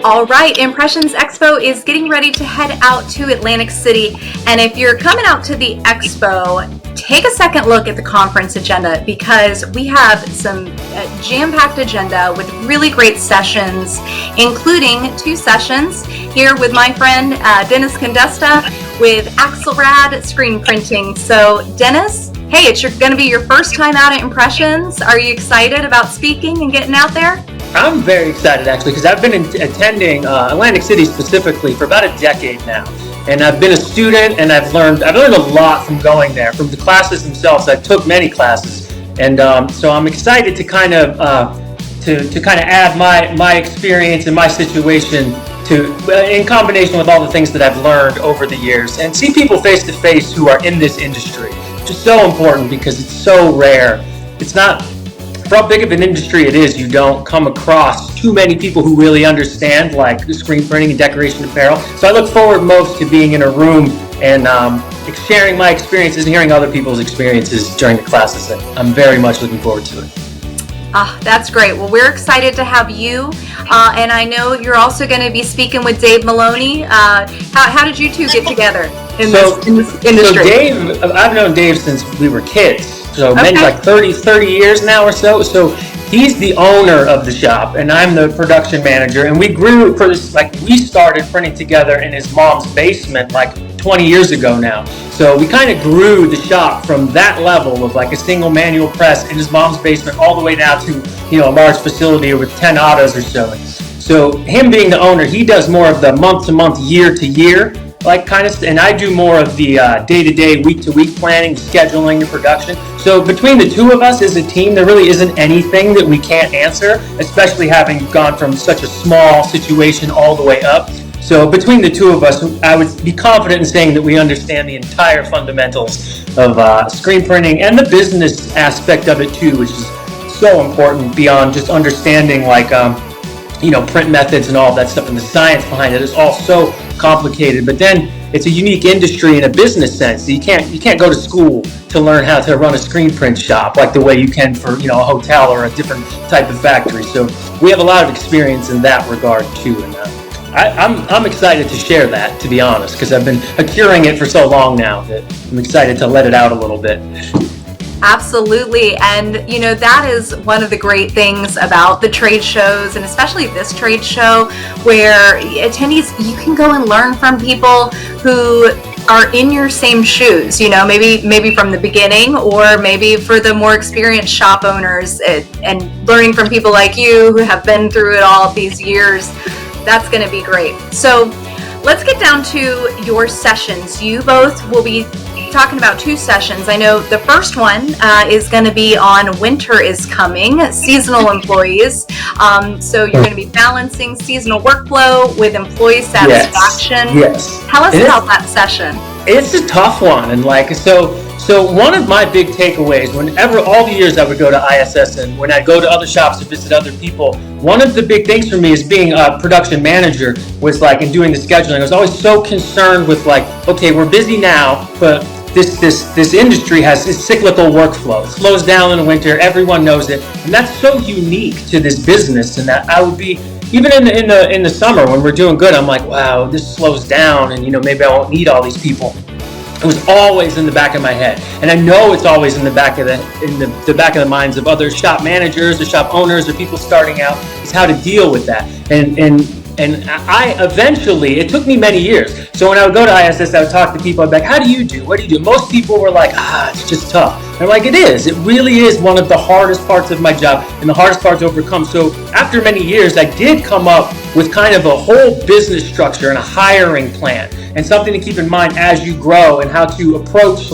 All right, Impressions Expo is getting ready to head out to Atlantic City. And if you're coming out to the expo, take a second look at the conference agenda because we have some jam-packed agenda with really great sessions, including 2 sessions here with my friend Dennis Condusta with Axelrad Screen Printing. So Dennis, hey, it's going to be your first time out at Impressions. Are you excited about speaking and getting out there? I'm very excited actually because I've been attending Atlantic City specifically for about a decade now, and I've been a student and I've learned a lot from going there. From the classes themselves, I took many classes, and so I'm excited to kind of add my experience and my situation to in combination with all the things that I've learned over the years, and see people face to face who are in this industry, which is so important because it's so rare. It's not. For how big of an industry it is, you don't come across too many people who really understand like the screen printing and decoration apparel. So I look forward most to being in a room and sharing my experiences and hearing other people's experiences during the classes. And I'm very much looking forward to it. That's great. Well, we're excited to have you. And I know you're also going to be speaking with Dave Maloney. How did you two get together in this industry? So Dave, I've known Dave since we were kids. So maybe like 30 years now or so. So he's the owner of the shop and I'm the production manager. And we grew we started printing together in his mom's basement like 20 years ago now. So we kind of grew the shop from that level of like a single manual press in his mom's basement all the way down to, a large facility with 10 autos or so. So him being the owner, he does more of the month to month, year to year, and I do more of the day-to-day, week-to-week planning, scheduling, the production. So between the two of us as a team, there really isn't anything that we can't answer, especially having gone from such a small situation all the way up. So between the two of us, I would be confident in saying that we understand the entire fundamentals of screen printing and the business aspect of it too, which is so important beyond just understanding print methods and all of that stuff, and the science behind it is all so complicated. But then it's a unique industry in a business sense. You can't go to school to learn how to run a screen print shop like the way you can for a hotel or a different type of factory. So we have a lot of experience in that regard too, and I'm excited to share that, to be honest, because I've been accruing it for so long now that I'm excited to let it out a little bit. Absolutely. And, that is one of the great things about the trade shows, and especially this trade show, where attendees, you can go and learn from people who are in your same shoes, maybe from the beginning, or maybe for the more experienced shop owners, and learning from people like you who have been through it all these years. That's going to be great. So let's get down to your sessions. You both will be talking about 2 sessions. I know the first one is going to be on winter is coming, seasonal employees. So you're going to be balancing seasonal workflow with employee satisfaction. Yes. Tell us about that session. It's a tough one, and so one of my big takeaways, whenever all the years I would go to ISS and when I go to other shops to visit other people, one of the big things for me is being a production manager was in doing the scheduling. I was always so concerned with okay, we're busy now, but this industry has this cyclical workflow. It slows down in the winter. Everyone knows it, and that's so unique to this business. And that I would be even in the summer when we're doing good. I'm like, wow, this slows down, and maybe I won't need all these people. It was always in the back of my head, and I know it's always in the back of the minds of other shop managers or shop owners or people starting out, is how to deal with that. And I eventually, it took me many years. So when I would go to ISS, I would talk to people. I'd be like, how do you do? What do you do? Most people were like, it's just tough. And I'm like, it is. It really is one of the hardest parts of my job and the hardest part to overcome. So after many years, I did come up with kind of a whole business structure and a hiring plan and something to keep in mind as you grow, and how to approach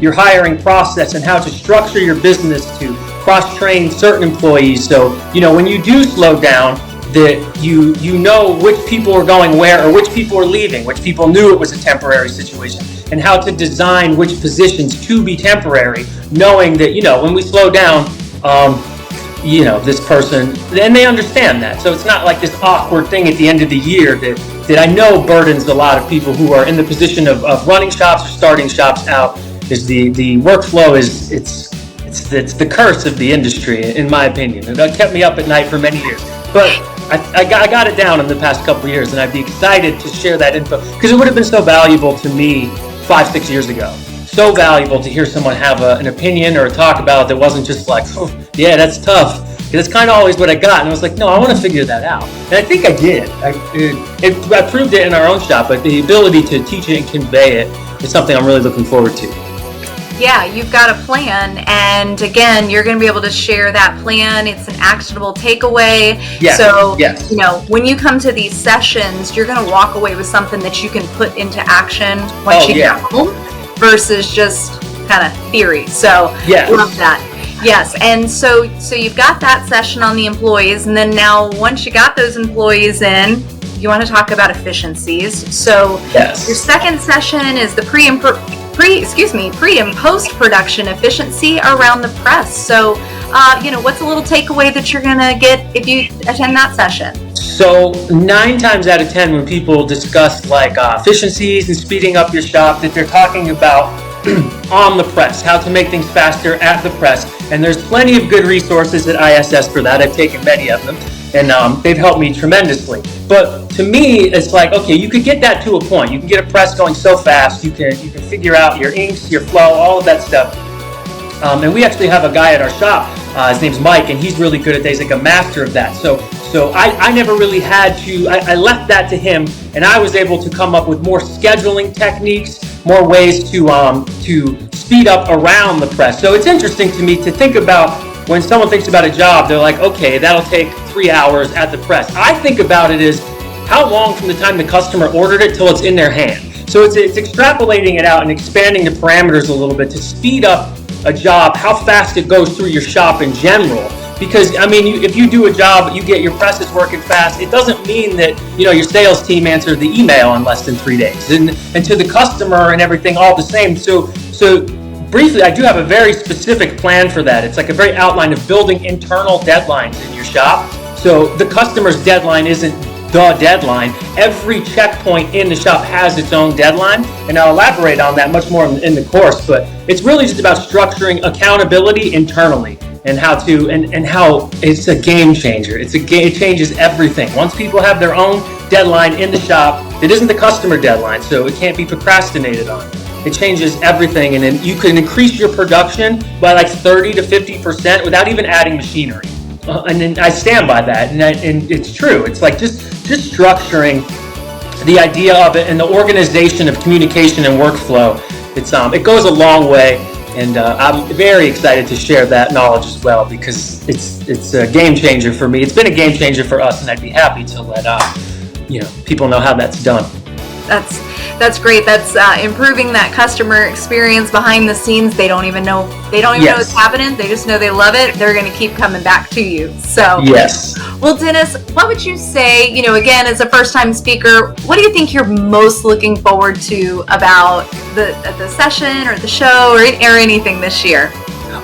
your hiring process and how to structure your business to cross-train certain employees. So, when you do slow down, that you know which people are going where or which people are leaving, which people knew it was a temporary situation, and how to design which positions to be temporary, knowing that, when we slow down, this person, and they understand that. So it's not like this awkward thing at the end of the year that I know burdens a lot of people who are in the position of running shops or starting shops out. Is the workflow it's the curse of the industry, in my opinion. It kept me up at night for many years. But I got it down in the past couple of years, and I'd be excited to share that info because it would have been so valuable to me 5-6 years ago. So valuable to hear someone have an opinion or a talk about it that wasn't just like, oh, yeah, that's tough. That's kind of always what I got. And I was like, no, I want to figure that out. And I think I did. I proved it in our own shop, but the ability to teach it and convey it is something I'm really looking forward to. Yeah, you've got a plan, and again, you're going to be able to share that plan. It's an actionable takeaway. Yes. So, yes. When you come to these sessions, you're going to walk away with something that you can put into action once you get home versus just kind of theory. So, yes. Love that. Yes, and so you've got that session on the employees, and then now once you got those employees in, you want to talk about efficiencies. So yes. Your second session is the pre and post production efficiency around the press. So, what's a little takeaway that you're going to get if you attend that session? So 9 times out of 10, when people discuss like efficiencies and speeding up your shop, that they're talking about on the press, how to make things faster at the press. And there's plenty of good resources at ISS for that. I've taken many of them, and they've helped me tremendously. But to me, it's like, okay, you could get that to a point. You can get a press going so fast. You can figure out your inks, your flow, all of that stuff. And we actually have a guy at our shop. His name's Mike, and he's really good at that. He's like a master of that. So I never really had to. I left that to him, and I was able to come up with more scheduling techniques, more ways to speed up around the press. So it's interesting to me to think about when someone thinks about a job, they're like, okay, that'll take 3 hours at the press. I think about it as how long from the time the customer ordered it till it's in their hand. So it's extrapolating it out and expanding the parameters a little bit to speed up a job, how fast it goes through your shop in general. Because, I mean, if you do a job, you get your presses working fast, it doesn't mean that, your sales team answered the email in less than 3 days. And to the customer and everything, all the same. So briefly, I do have a very specific plan for that. It's like a very outline of building internal deadlines in your shop. So the customer's deadline isn't the deadline. Every checkpoint in the shop has its own deadline, and I'll elaborate on that much more in the course, but it's really just about structuring accountability internally and how it's a game changer. It changes everything. Once people have their own deadline in the shop, it isn't the customer deadline, so it can't be procrastinated on. It changes everything, and then you can increase your production by like 30 to 50% without even adding machinery. And then I stand by that, and it's true. It's like just structuring the idea of it and the organization of communication and workflow. It goes a long way, and I'm very excited to share that knowledge as well because it's a game changer for me. It's been a game changer for us, and I'd be happy to let people know how that's done. That's great. That's improving that customer experience behind the scenes. They don't even know it's happening. They just know they love it. They're going to keep coming back to you. So yes. Well, Dennis, what would you say? Again, as a first-time speaker, what do you think you're most looking forward to about the session or the show or anything this year?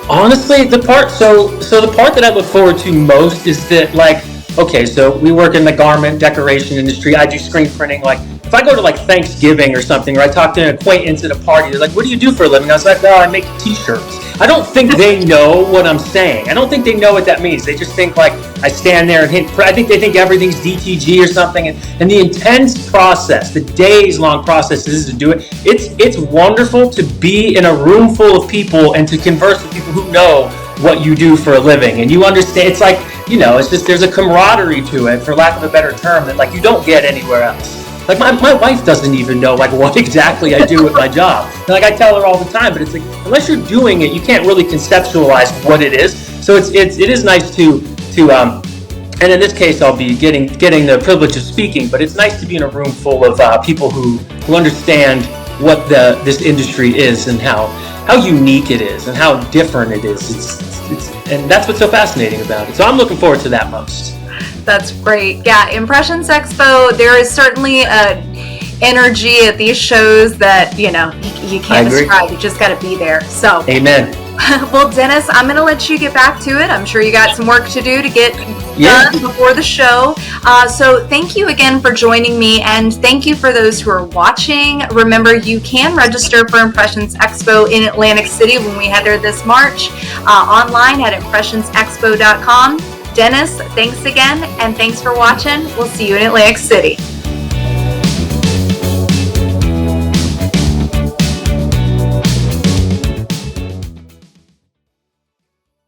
Honestly, the part that I look forward to most is that, like, okay, so we work in the garment decoration industry. I do screen printing. Like, if I go to like Thanksgiving or something, or I talk to an acquaintance at a party, they're like, what do you do for a living? I was like, I make t-shirts. I don't think they know what I'm saying. I don't think they know what that means. They just think like I stand there and hit. I think they think everything's DTG or something. And the intense process, the days long process is to do it. It's wonderful to be in a room full of people and to converse with people who know what you do for a living. And you understand, it's like, it's just, there's a camaraderie to it, for lack of a better term, that like you don't get anywhere else. Like my wife doesn't even know like what exactly I do with my job. And, like I tell her all the time, but it's like unless you're doing it, you can't really conceptualize what it is. So it is nice to and in this case I'll be getting the privilege of speaking, but it's nice to be in a room full of people who understand what this industry is and how unique it is and how different it is. And that's what's so fascinating about it. So I'm looking forward to that most. That's great. Yeah, Impressions Expo, there is certainly an energy at these shows that, you can't describe. You just got to be there. So, amen. Well, Dennis, I'm going to let you get back to it. I'm sure you got some work to do to get done before the show. So thank you again for joining me, and thank you for those who are watching. Remember, you can register for Impressions Expo in Atlantic City when we head there this March, online at impressionsexpo.com. Dennis, thanks again, and thanks for watching. We'll see you in Atlantic City.